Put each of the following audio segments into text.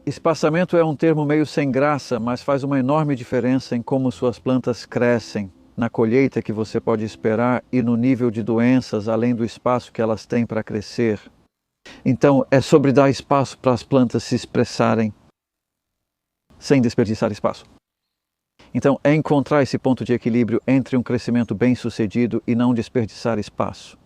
Espaçamento é um termo meio sem graça, mas faz uma enorme diferença em como suas plantas crescem, na colheita que você pode esperar e no nível de doenças, além do espaço que elas têm para crescer. Então, é sobre dar espaço para as plantas se expressarem, sem desperdiçar espaço. Então, é encontrar esse ponto de equilíbrio entre um crescimento bem-sucedido e não desperdiçar espaço.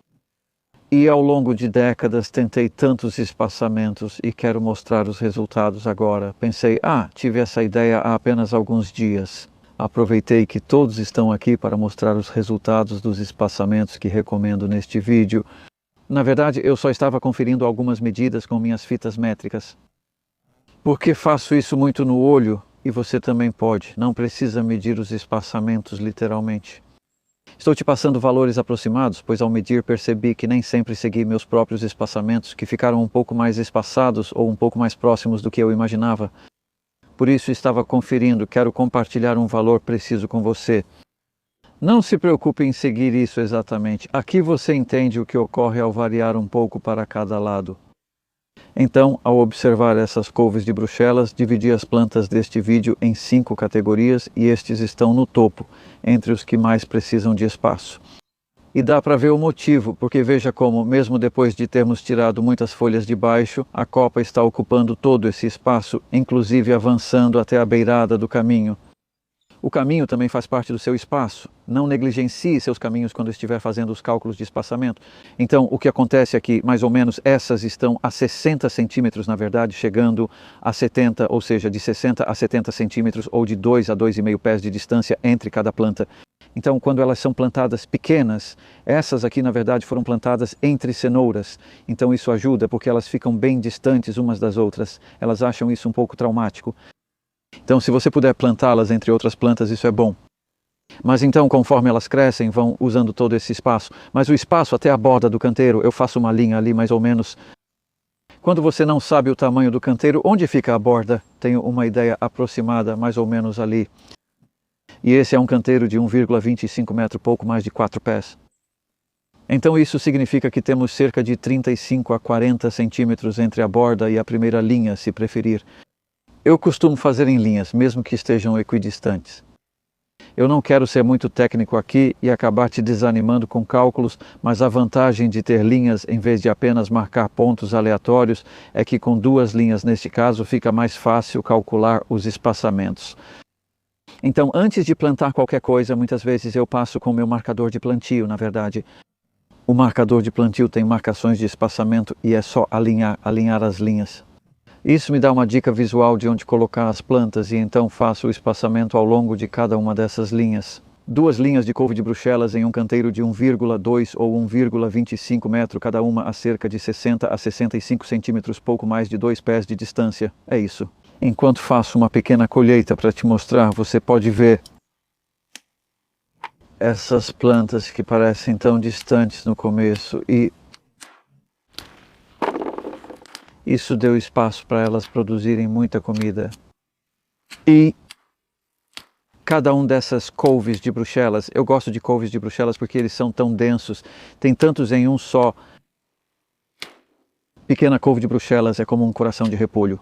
E ao longo de décadas tentei tantos espaçamentos e quero mostrar os resultados agora. Pensei, tive essa ideia há apenas alguns dias. Aproveitei que todos estão aqui para mostrar os resultados dos espaçamentos que recomendo neste vídeo. Na verdade, eu só estava conferindo algumas medidas com minhas fitas métricas. Porque faço isso muito no olho e você também pode. Não precisa medir os espaçamentos literalmente. Estou te passando valores aproximados, pois ao medir percebi que nem sempre segui meus próprios espaçamentos, que ficaram um pouco mais espaçados ou um pouco mais próximos do que eu imaginava. Por isso estava conferindo, quero compartilhar um valor preciso com você. Não se preocupe em seguir isso exatamente. Aqui você entende o que ocorre ao variar um pouco para cada lado. Então, ao observar essas couves de Bruxelas, dividi as plantas deste vídeo em 5 categorias e estes estão no topo, entre os que mais precisam de espaço. E dá para ver o motivo, porque veja como, mesmo depois de termos tirado muitas folhas de baixo, a copa está ocupando todo esse espaço, inclusive avançando até a beirada do caminho. O caminho também faz parte do seu espaço. Não negligencie seus caminhos quando estiver fazendo os cálculos de espaçamento. Então, o que acontece aqui, mais ou menos, essas estão a 60 centímetros, na verdade, chegando a 70, ou seja, de 60 a 70 centímetros, ou de 2 a 2,5 pés de distância entre cada planta. Então, quando elas são plantadas pequenas, essas aqui, na verdade, foram plantadas entre cenouras. Então, isso ajuda, porque elas ficam bem distantes umas das outras. Elas acham isso um pouco traumático. Então, se você puder plantá-las entre outras plantas, isso é bom. Mas então, conforme elas crescem, vão usando todo esse espaço. Mas o espaço até a borda do canteiro, eu faço uma linha ali mais ou menos. Quando você não sabe o tamanho do canteiro, onde fica a borda? Tenho uma ideia aproximada, mais ou menos ali. E esse é um canteiro de 1,25 metro, pouco mais de 4 pés. Então isso significa que temos cerca de 35 a 40 centímetros entre a borda e a primeira linha, se preferir. Eu costumo fazer em linhas, mesmo que estejam equidistantes. Eu não quero ser muito técnico aqui e acabar te desanimando com cálculos, mas a vantagem de ter linhas em vez de apenas marcar pontos aleatórios é que com 2 linhas neste caso fica mais fácil calcular os espaçamentos. Então, antes de plantar qualquer coisa, muitas vezes eu passo com o meu marcador de plantio, na verdade. O marcador de plantio tem marcações de espaçamento e é só alinhar as linhas. Isso me dá uma dica visual de onde colocar as plantas e então faço o espaçamento ao longo de cada uma dessas linhas. 2 linhas de couve de Bruxelas em um canteiro de 1,2 ou 1,25 metro, cada uma a cerca de 60 a 65 centímetros, pouco mais de 2 pés de distância. É isso. Enquanto faço uma pequena colheita para te mostrar, você pode ver essas plantas que parecem tão distantes no começo e isso deu espaço para elas produzirem muita comida. E cada um dessas couves de Bruxelas, eu gosto de couves de Bruxelas porque eles são tão densos, tem tantos em um só. Pequena couve de Bruxelas é como um coração de repolho.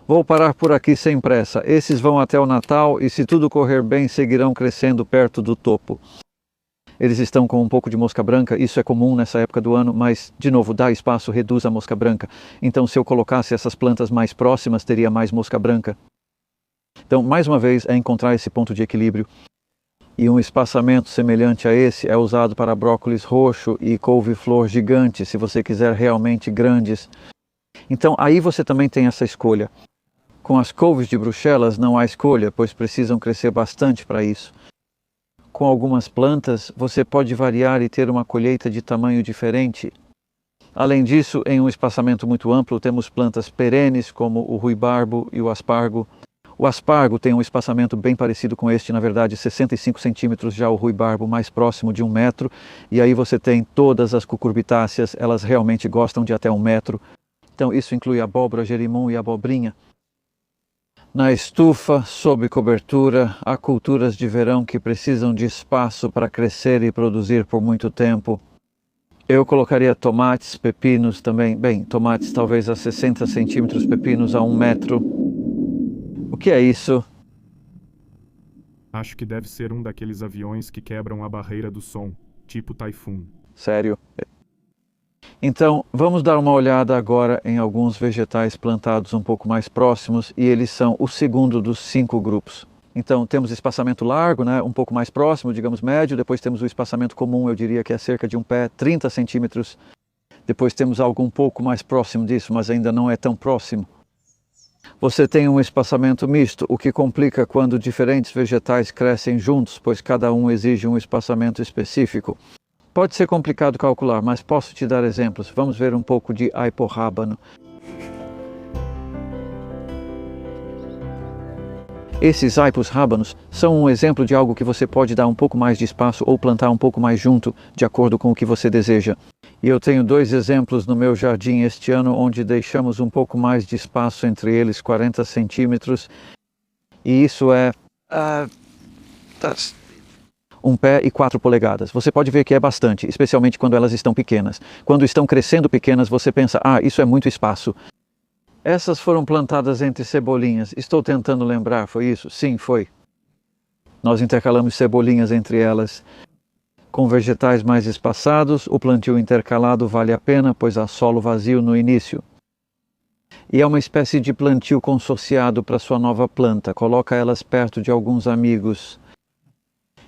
Vou parar por aqui sem pressa. Esses vão até o Natal e, se tudo correr bem, seguirão crescendo perto do topo. Eles estão com um pouco de mosca branca, isso é comum nessa época do ano, mas, de novo, dá espaço, reduz a mosca branca. Então, se eu colocasse essas plantas mais próximas, teria mais mosca branca. Então, mais uma vez, é encontrar esse ponto de equilíbrio. E um espaçamento semelhante a esse é usado para brócolis roxo e couve-flor gigante, se você quiser realmente grandes. Então, aí você também tem essa escolha. Com as couves de Bruxelas não há escolha, pois precisam crescer bastante para isso. Com algumas plantas, você pode variar e ter uma colheita de tamanho diferente. Além disso, em um espaçamento muito amplo, temos plantas perenes como o ruibarbo e o aspargo. O aspargo tem um espaçamento bem parecido com este, na verdade 65 centímetros, já o ruibarbo mais próximo de 1 metro. E aí você tem todas as cucurbitáceas, elas realmente gostam de até 1 metro. Então isso inclui abóbora, gerimum e abobrinha. Na estufa, sob cobertura, há culturas de verão que precisam de espaço para crescer e produzir por muito tempo. Eu colocaria tomates, pepinos também. Bem, tomates talvez a 60 centímetros, pepinos a 1 metro. O que é isso? Acho que deve ser um daqueles aviões que quebram a barreira do som, tipo Typhoon. Sério? Então, vamos dar uma olhada agora em alguns vegetais plantados um pouco mais próximos, e eles são o segundo dos 5 grupos. Então, temos espaçamento largo, né, um pouco mais próximo, digamos médio. Depois temos o espaçamento comum, eu diria que é cerca de 1 pé, 30 centímetros. Depois temos algo um pouco mais próximo disso, mas ainda não é tão próximo. Você tem um espaçamento misto, o que complica quando diferentes vegetais crescem juntos, pois cada um exige um espaçamento específico. Pode ser complicado calcular, mas posso te dar exemplos. Vamos ver um pouco de aiporrábano. Esses aipos rábanos são um exemplo de algo que você pode dar um pouco mais de espaço ou plantar um pouco mais junto, de acordo com o que você deseja. E eu tenho 2 exemplos no meu jardim este ano, onde deixamos um pouco mais de espaço entre eles, 40 centímetros. E isso é 1 pé e 4 polegadas. Você pode ver que é bastante, especialmente quando elas estão pequenas. Quando estão crescendo pequenas, você pensa, isso é muito espaço. Essas foram plantadas entre cebolinhas. Estou tentando lembrar, foi isso? Sim, foi. Nós intercalamos cebolinhas entre elas. Com vegetais mais espaçados, o plantio intercalado vale a pena, pois há solo vazio no início. E é uma espécie de plantio consorciado para sua nova planta. Coloca elas perto de alguns amigos.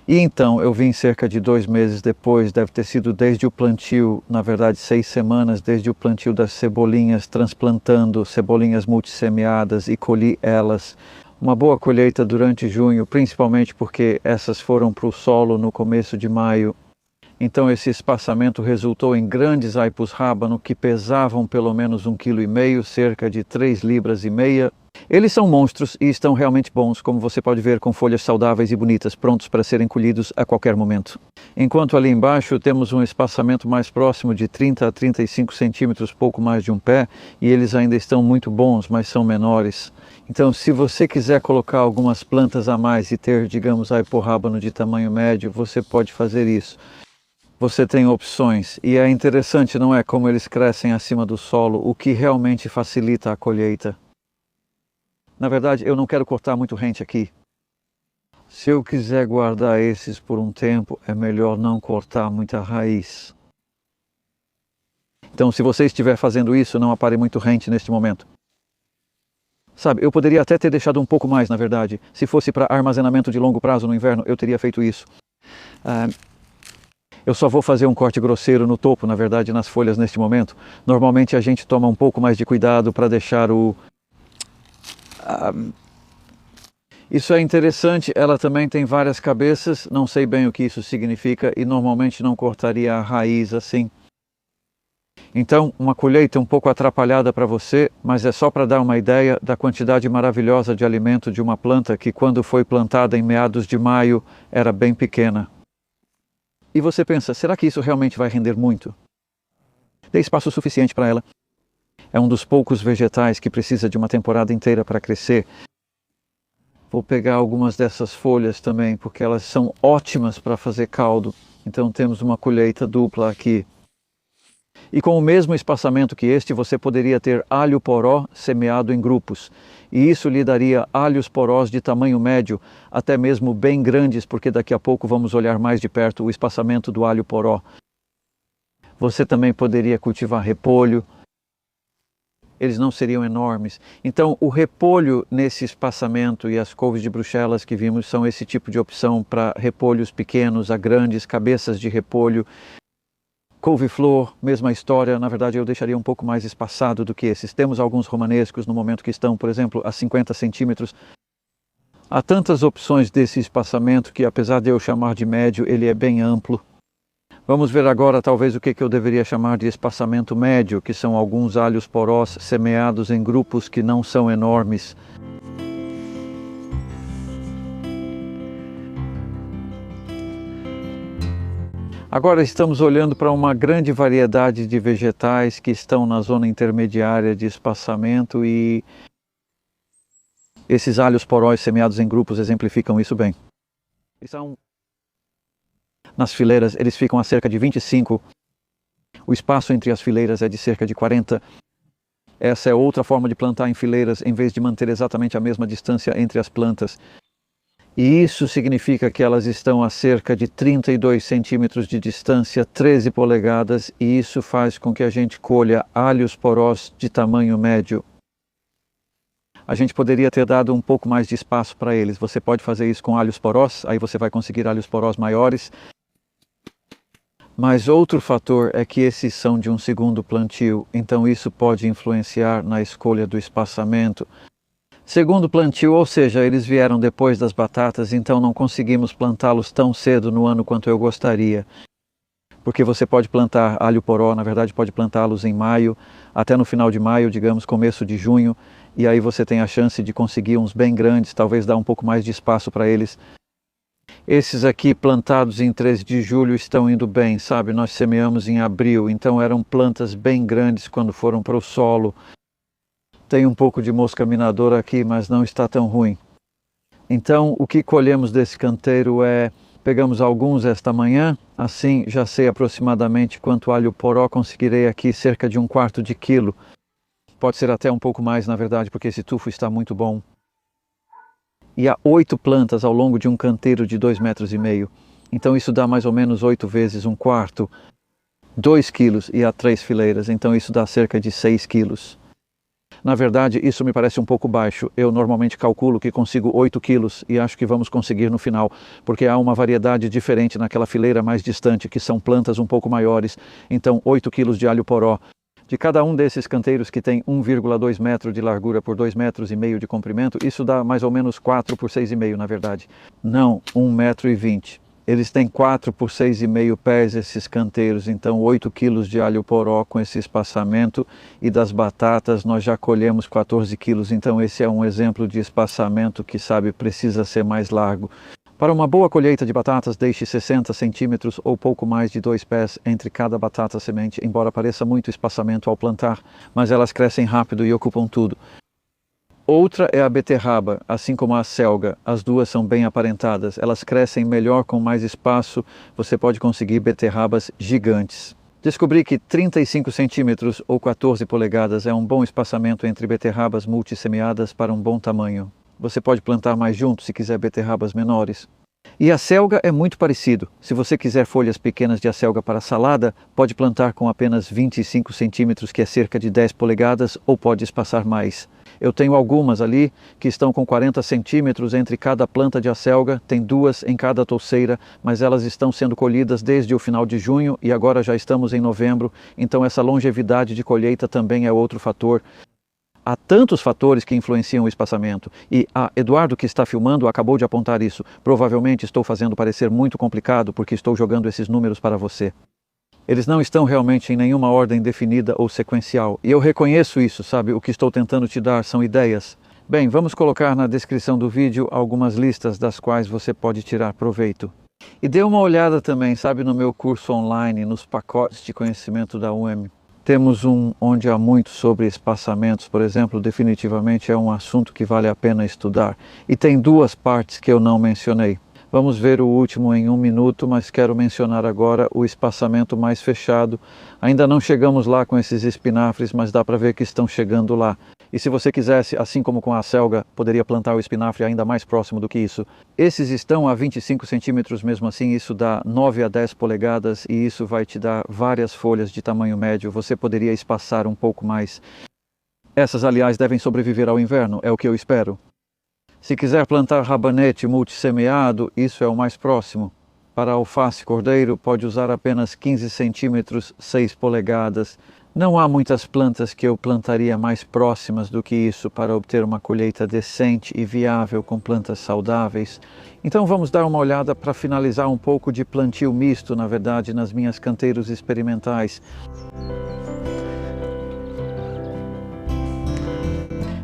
E então eu vim cerca de 2 meses depois, deve ter sido desde o plantio, na verdade 6 semanas, desde o plantio das cebolinhas, transplantando cebolinhas multissemeadas e colhi elas. Uma boa colheita durante junho, principalmente porque essas foram para o solo no começo de maio. Então esse espaçamento resultou em grandes aipos rábano que pesavam pelo menos 1,5 kg, cerca de 3,5 libras. Eles são monstros e estão realmente bons, como você pode ver, com folhas saudáveis e bonitas, prontos para serem colhidos a qualquer momento. Enquanto ali embaixo temos um espaçamento mais próximo de 30 a 35 centímetros, pouco mais de 1 pé, e eles ainda estão muito bons, mas são menores. Então, se você quiser colocar algumas plantas a mais e ter, digamos, aiporrábano de tamanho médio, você pode fazer isso. Você tem opções, e é interessante, não é, como eles crescem acima do solo, o que realmente facilita a colheita. Na verdade, eu não quero cortar muito rente aqui. Se eu quiser guardar esses por um tempo, é melhor não cortar muita raiz. Então, se você estiver fazendo isso, não apare muito rente neste momento. Sabe, eu poderia até ter deixado um pouco mais, na verdade. Se fosse para armazenamento de longo prazo no inverno, eu teria feito isso. Eu só vou fazer um corte grosseiro no topo, na verdade, nas folhas neste momento. Normalmente a gente toma um pouco mais de cuidado para deixar Isso é interessante, ela também tem várias cabeças, não sei bem o que isso significa e normalmente não cortaria a raiz assim. Então, uma colheita um pouco atrapalhada para você, mas é só para dar uma ideia da quantidade maravilhosa de alimento de uma planta que, quando foi plantada em meados de maio, era bem pequena. E você pensa, será que isso realmente vai render muito? Dê espaço suficiente para ela. É um dos poucos vegetais que precisa de uma temporada inteira para crescer. Vou pegar algumas dessas folhas também, porque elas são ótimas para fazer caldo. Então temos uma colheita dupla aqui. E com o mesmo espaçamento que este, você poderia ter alho poró semeado em grupos. E isso lhe daria alhos porós de tamanho médio, até mesmo bem grandes, porque daqui a pouco vamos olhar mais de perto o espaçamento do alho poró. Você também poderia cultivar repolho. Eles não seriam enormes. Então, o repolho nesse espaçamento e as couves de Bruxelas que vimos são esse tipo de opção para repolhos pequenos a grandes, cabeças de repolho. Couve-flor, mesma história, na verdade eu deixaria um pouco mais espaçado do que esses. Temos alguns romanescos no momento que estão, por exemplo, a 50 centímetros. Há tantas opções desse espaçamento que, apesar de eu chamar de médio, ele é bem amplo. Vamos ver agora talvez o que eu deveria chamar de espaçamento médio, que são alguns alhos porós semeados em grupos que não são enormes. Agora estamos olhando para uma grande variedade de vegetais que estão na zona intermediária de espaçamento e esses alhos porós semeados em grupos exemplificam isso bem. Nas fileiras, eles ficam a cerca de 25 O espaço entre as fileiras é de cerca de 40. Essa é outra forma de plantar em fileiras, em vez de manter exatamente a mesma distância entre as plantas. E isso significa que elas estão a cerca de 32 centímetros de distância, 13 polegadas, e isso faz com que a gente colha alhos porós de tamanho médio. A gente poderia ter dado um pouco mais de espaço para eles. Você pode fazer isso com alhos porós, aí você vai conseguir alhos porós maiores. Mas outro fator é que esses são de um segundo plantio, então isso pode influenciar na escolha do espaçamento. Segundo plantio, ou seja, eles vieram depois das batatas, então não conseguimos plantá-los tão cedo no ano quanto eu gostaria. Porque você pode plantar alho poró, na verdade pode plantá-los em maio, até no final de maio, digamos, começo de junho, e aí você tem a chance de conseguir uns bem grandes, talvez dar um pouco mais de espaço para eles. Esses aqui plantados em 13 de julho estão indo bem, sabe? Nós semeamos em abril, então eram plantas bem grandes quando foram para o solo. Tem um pouco de mosca minadora aqui, mas não está tão ruim. Então, o que colhemos desse canteiro é... Pegamos alguns esta manhã, assim já sei aproximadamente quanto alho poró conseguirei aqui, cerca de 1/4 quilo. Pode ser até um pouco mais, na verdade, porque esse tufo está muito bom. E há 8 plantas ao longo de um canteiro de 2,5 metros. Então isso dá mais ou menos 8 vezes 1/4, 2 quilos, e há 3 fileiras, então isso dá cerca de 6 quilos. Na verdade, isso me parece um pouco baixo. Eu normalmente calculo que consigo 8 quilos e acho que vamos conseguir no final, porque há uma variedade diferente naquela fileira mais distante, que são plantas um pouco maiores. Então, 8 quilos de alho poró. De cada um desses canteiros que tem 1,2 metro de largura por 2,5 metros de comprimento, isso dá mais ou menos 4 por 6,5, na verdade. Não, 1,20 metro. Eles têm 4 por 6,5 pés esses canteiros, então 8 quilos de alho poró com esse espaçamento, e das batatas nós já colhemos 14 quilos, então esse é um exemplo de espaçamento que, sabe, precisa ser mais largo. Para uma boa colheita de batatas, deixe 60 centímetros ou pouco mais de 2 pés entre cada batata semente, embora pareça muito espaçamento ao plantar, mas elas crescem rápido e ocupam tudo. Outra é a beterraba, assim como a selga. As duas são bem aparentadas. Elas crescem melhor com mais espaço. Você pode conseguir beterrabas gigantes. Descobri que 35 centímetros ou 14 polegadas é um bom espaçamento entre beterrabas multissemeadas para um bom tamanho. Você pode plantar mais junto se quiser beterrabas menores. E a selga é muito parecido. Se você quiser folhas pequenas de acelga para salada, pode plantar com apenas 25 centímetros, que é cerca de 10 polegadas, ou pode espaçar mais. Eu tenho algumas ali que estão com 40 centímetros entre cada planta de acelga, tem 2 em cada touceira, mas elas estão sendo colhidas desde o final de junho e agora já estamos em novembro, então essa longevidade de colheita também é outro fator. Há tantos fatores que influenciam o espaçamento e Eduardo, que está filmando, acabou de apontar isso. Provavelmente estou fazendo parecer muito complicado porque estou jogando esses números para você. Eles não estão realmente em nenhuma ordem definida ou sequencial. E eu reconheço isso, sabe? O que estou tentando te dar são ideias. Bem, vamos colocar na descrição do vídeo algumas listas das quais você pode tirar proveito. E dê uma olhada também, sabe, no meu curso online, nos pacotes de conhecimento da UEM. Temos um onde há muito sobre espaçamentos, por exemplo, definitivamente é um assunto que vale a pena estudar. E tem 2 partes que eu não mencionei. Vamos ver o último em 1 minuto, mas quero mencionar agora o espaçamento mais fechado. Ainda não chegamos lá com esses espinafres, mas dá para ver que estão chegando lá. E se você quisesse, assim como com a selga, poderia plantar o espinafre ainda mais próximo do que isso. Esses estão a 25 centímetros mesmo assim, isso dá 9 a 10 polegadas e isso vai te dar várias folhas de tamanho médio. Você poderia espaçar um pouco mais. Essas, aliás, devem sobreviver ao inverno, é o que eu espero. Se quiser plantar rabanete multissemeado, isso é o mais próximo. Para alface cordeiro, pode usar apenas 15 centímetros, 6 polegadas. Não há muitas plantas que eu plantaria mais próximas do que isso para obter uma colheita decente e viável com plantas saudáveis. Então vamos dar uma olhada para finalizar um pouco de plantio misto, na verdade, nas minhas canteiros experimentais.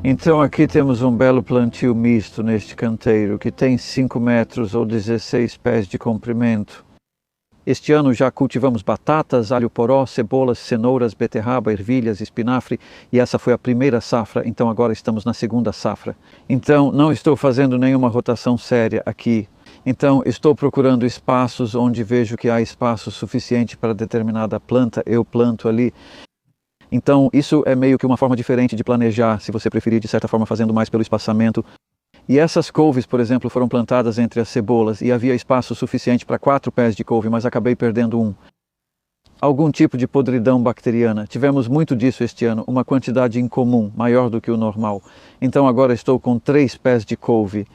Então aqui temos um belo plantio misto neste canteiro, que tem 5 metros ou 16 pés de comprimento. Este ano já cultivamos batatas, alho poró, cebolas, cenouras, beterraba, ervilhas, espinafre, e essa foi a primeira safra, então agora estamos na segunda safra. Então não estou fazendo nenhuma rotação séria aqui. Então, estou procurando espaços onde vejo que há espaço suficiente para determinada planta, eu planto ali. Então, isso é meio que uma forma diferente de planejar, se você preferir, de certa forma, fazendo mais pelo espaçamento. E essas couves, por exemplo, foram plantadas entre as cebolas e havia espaço suficiente para 4 pés de couve, mas acabei perdendo um. Algum tipo de podridão bacteriana. Tivemos muito disso este ano, uma quantidade incomum, maior do que o normal. Então agora estou com 3 pés de couve.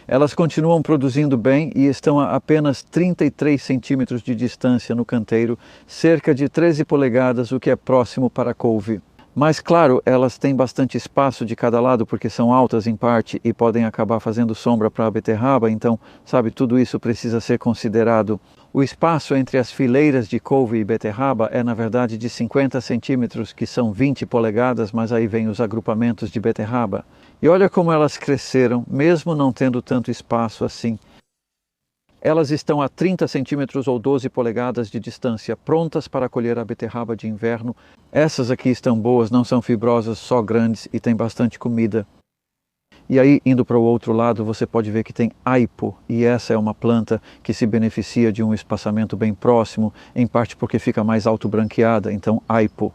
Elas continuam produzindo bem e estão a apenas 33 centímetros de distância no canteiro, cerca de 13 polegadas, o que é próximo para a couve. Mas claro, elas têm bastante espaço de cada lado porque são altas em parte e podem acabar fazendo sombra para a beterraba, então, sabe, tudo isso precisa ser considerado. O espaço entre as fileiras de couve e beterraba é na verdade de 50 centímetros, que são 20 polegadas, mas aí vem os agrupamentos de beterraba. E olha como elas cresceram, mesmo não tendo tanto espaço assim. Elas estão a 30 centímetros ou 12 polegadas de distância, prontas para colher a beterraba de inverno. Essas aqui estão boas, não são fibrosas, só grandes e têm bastante comida. E aí, indo para o outro lado, você pode ver que tem aipo, e essa é uma planta que se beneficia de um espaçamento bem próximo, em parte porque fica mais alto branqueada, então aipo.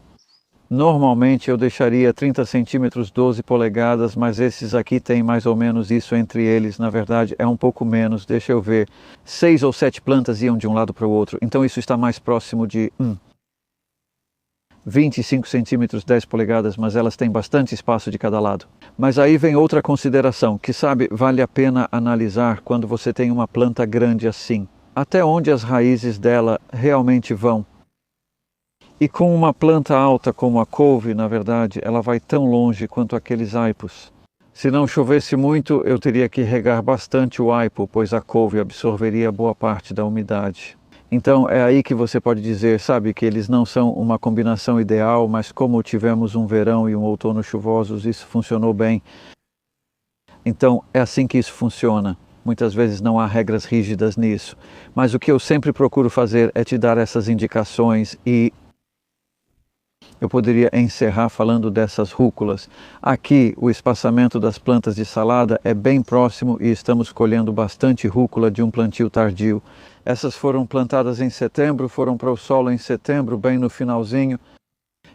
Normalmente eu deixaria 30 centímetros, 12 polegadas, mas esses aqui têm mais ou menos isso entre eles. Na verdade, é um pouco menos, deixa eu ver. 6 ou 7 plantas iam de um lado para o outro, então isso está mais próximo de 25 centímetros, 10 polegadas, mas elas têm bastante espaço de cada lado. Mas aí vem outra consideração, que sabe, vale a pena analisar quando você tem uma planta grande assim. Até onde as raízes dela realmente vão. E com uma planta alta como a couve, na verdade, ela vai tão longe quanto aqueles aipos. Se não chovesse muito, eu teria que regar bastante o aipo, pois a couve absorveria boa parte da umidade. Então é aí que você pode dizer, sabe, que eles não são uma combinação ideal, mas como tivemos um verão e um outono chuvosos, isso funcionou bem. Então é assim que isso funciona. Muitas vezes não há regras rígidas nisso. Mas o que eu sempre procuro fazer é te dar essas indicações e eu poderia encerrar falando dessas rúculas. Aqui o espaçamento das plantas de salada é bem próximo e estamos colhendo bastante rúcula de um plantio tardio. Essas foram plantadas em setembro, foram para o solo em setembro, bem no finalzinho,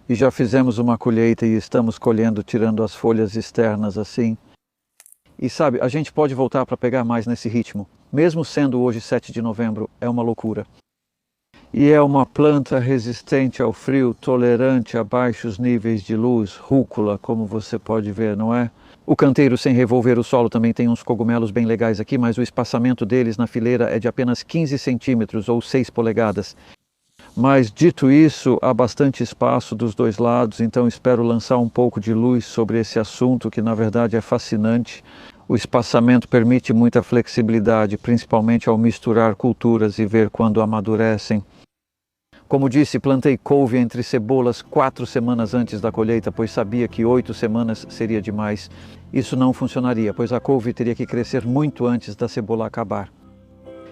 e já fizemos uma colheita e estamos colhendo, tirando as folhas externas assim. E sabe, a gente pode voltar para pegar mais nesse ritmo. Mesmo sendo hoje 7 de novembro, é uma loucura. E é uma planta resistente ao frio, tolerante a baixos níveis de luz, rúcula, como você pode ver, não é? O canteiro sem revolver o solo também tem uns cogumelos bem legais aqui, mas o espaçamento deles na fileira é de apenas 15 centímetros ou 6 polegadas. Mas dito isso, há bastante espaço dos dois lados, então espero lançar um pouco de luz sobre esse assunto que na verdade é fascinante. O espaçamento permite muita flexibilidade, principalmente ao misturar culturas e ver quando amadurecem. Como disse, plantei couve entre cebolas 4 semanas antes da colheita, pois sabia que 8 semanas seria demais. Isso não funcionaria, pois a couve teria que crescer muito antes da cebola acabar.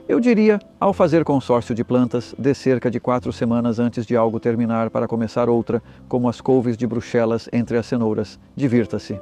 Eu diria, ao fazer consórcio de plantas, dê cerca de 4 semanas antes de algo terminar para começar outra, como as couves de Bruxelas entre as cenouras. Divirta-se!